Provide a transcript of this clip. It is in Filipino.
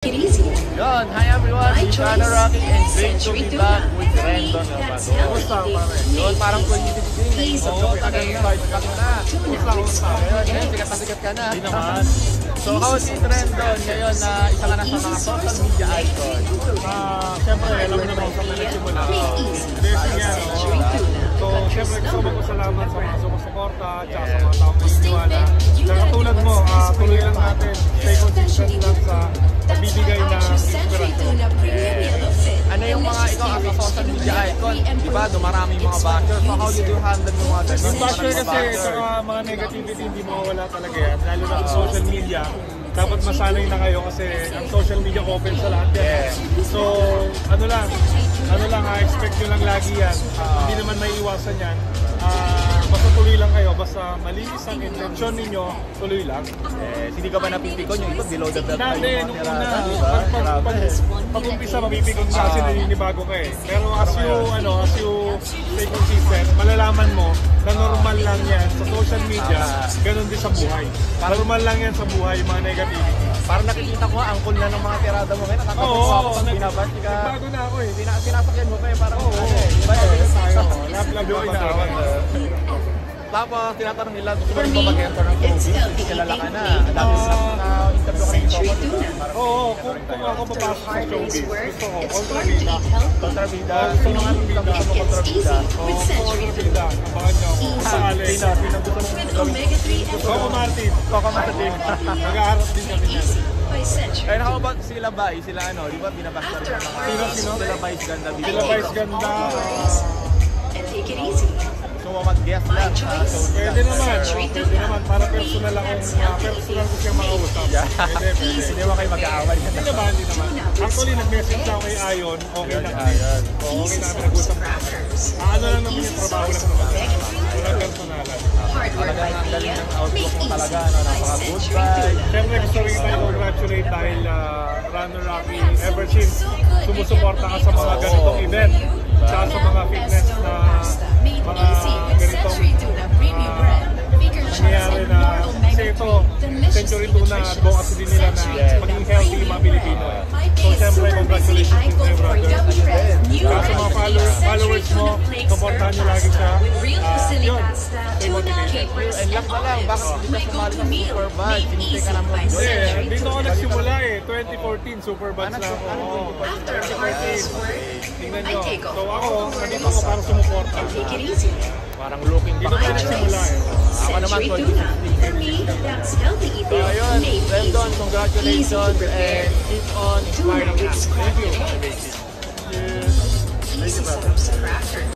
Take it easy. Yon, hi everyone, My it's choice. Rana Rocky and great to be Century back Tuna. with Rendon That's Alvado. healthy eating. Yun, parang 2015 na Easy. yung tagal na 5 pack na. Tuna with Ngayon, eggs. sikat na sikat ka na. Hindi naman. So, how is it Rendon ngayon na isa ka na sa mga social media icon? Siyempre, alam mo naman sa nagsimula. Make easy. Blessing yan. Century Tuna. So, Country's siyempre gusto number ko one salamat sa mga brand. sumusuporta at sa mga taong magtitiwala. Na katulad mo, tuloy lang natin, stay consistent lang sa pagbibigay ng inspirasyon. Ano yung mga ikaw as a social media icon? Diba, dumaraming mga bashers. So, how did you handle yung mga ganun? Yung basher kasi, saka mga negativity, hindi mawawala talaga yan. Lalo na sa social media. Dapat masanay na kayo kasi ang social media open sa lahat yan. So, ano lang, expect nyo lang lagi yan. Hindi naman may iwasan yan. Basta tuloy lang kayo, basta malinis ang intensyon ninyo, tuloy lang. Hindi ka ba napipikon yung ito? Below the belt pa Dati, yung nung mga una, tirada, diba? Grabe. pag-umpisa mapipikon ka kasi naninibago ka eh. Pero as you stay consistent, malalaman mo na normal lang yan sa social media, ganun din sa buhay. Normal lang yan sa buhay, mga negativity. Parang nakikita ko ang cool na ng mga tirada mo ngayon. Nakakatawa ako pag binabash ka. Bago na ako eh. Sinasakyan mo kayo parang ano eh. Diba Tayo, love Joy na naman. Tapos tinatanong nila, gusto mo rin ba mag-enter ng showbiz? Kasi kilala ka na. Ang dami na-interview ko rin ito. Oo, kung ako papasok sa showbiz, gusto ko, kontrabida. Kontrabida. Sino nga rin gusto mo kontrabida? Kontrabida, abangan nyo ako. Sakali. Sino gusto mo Coco Martin. Coco Martin. Mag-aarap din kami yan. And how about sila Bay? Sila ano, di ba binabash na rin ng mga Sino? Sila Bay's ganda dito. Sila Vice ganda. Take it easy. So mag-guest lang sa showbiz. Pwede naman. Para personal akong, personal ko siyang makausap. Pwede. Hindi mo kayo mag-aaway. Hindi naman. Actually, nag-message ako kay Ayon. Okay na kami. Okay na kami nag-usap na. Ano lang naman yung trabaho lang naman. Walang personalan. Hard work by Ang galing Pia. ng outlook Make mo easy. talaga. Napaka-good vibe. Siyempre gusto rin tayo congratulate dahil Runner Rocky ever since sumusuporta ka sa mga ganitong event. Tsaka sa mga fitness na mga ganitong nangyayari na kasi ito, Century Tuna advocacy din nila na maging healthy yung mga Pilipino. So siyempre congratulations to my brother. Kaya sa mga followers mo, supportahan nyo lagi siya. Yun, stay motivated. And last na lang, bakit hindi ka sumali sa Superbad? Sinintay ka naman doon. Kasi dito ako nagsimula eh, 2014 Superbad lang ako. 2014. Tingnan nyo. So ako, nandito ako para sumuporta. Take it easy. Parang looking Dito back. tayo nagsimula eh. Ako naman, Century Tuna. For me, that's healthy So eating. ayun, Made Rendon, easy. congratulations Easy to prepare. and keep on Tuna inspiring with us. Thank you.